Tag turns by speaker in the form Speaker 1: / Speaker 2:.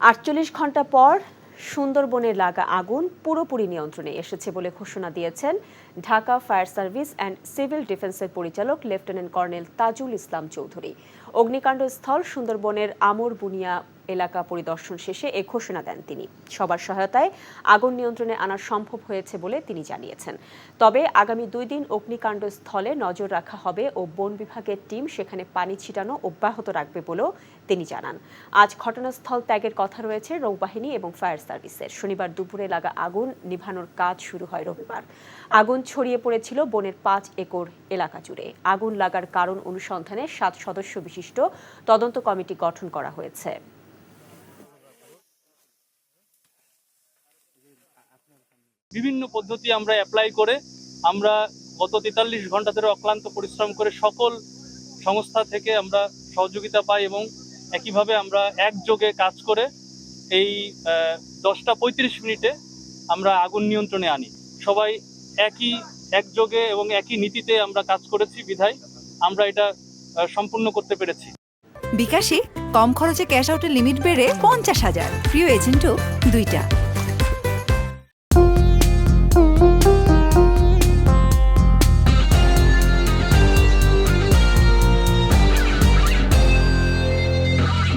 Speaker 1: ৪৮ ঘন্টা পর সুন্দরবনে লাগা আগুন পুরোপুরি নিয়ন্ত্রণে এসেছে বলে ঘোষণা দিয়েছেন Dhaka fire service and civil ডিফেন্সের পরিচালক লেফটেন্যান্ট কর্নেল তাজুল ইসলাম চৌধুরী। অগ্নিকাণ্ডস্থল সুন্দরবনের আমর বুনিয়া এলাকা পরিদর্শন শেষে এ ঘোষণা দেন তিনি। সবার সহায়তায় আগুন নিয়ন্ত্রণে আনা সম্ভব হয়েছে বলে তিনি জানিয়েছেন। তবে আগামী 2 দিন অগ্নিকাণ্ডস্থলে নজর রাখা হবে ও বন বিভাগের টিম সেখানে পানি ছিটানো অব্যাহত রাখবে বলেও তিনি জানান। আজ ঘটনাস্থল ত্যাগের কথা রয়েছে নৌবাহিনী এবং ফায়ার সার্ভিসের। শনিবার দুপুরে লাগা আগুন নিভানোর কাজ শুরু হয় রবিবার। আগুন ছড়িয়ে পড়েছিল বনের 5 একর এলাকা জুড়ে। আগুন লাগার কারণ অনুসন্ধানে 7 সদস্য বিশিষ্ট তদন্ত কমিটি গঠন করা হয়েছে।
Speaker 2: বিভিন্ন পদ্ধতি আমরা অ্যাপ্লাই করে আমরা গত 43 ঘন্টা ধরে অক্লান্ত পরিশ্রম করে সকল সংস্থা থেকে আমরা সহযোগিতা পাই এবং একইভাবে আমরা একযোগে কাজ করে এই 10টা 35 মিনিটে আমরা আগুন নিয়ন্ত্রণে আনি। সবাই একযোগে এবং একই নীতিতে আমরা কাজ করেছি বিধায় আমরা এটা সম্পূর্ণ করতে পেরেছি।
Speaker 3: বিকাশে কম খরচে ক্যাশ আউটের লিমিট বেড়ে 50,000, প্রিয় এজেন্টও 2টা।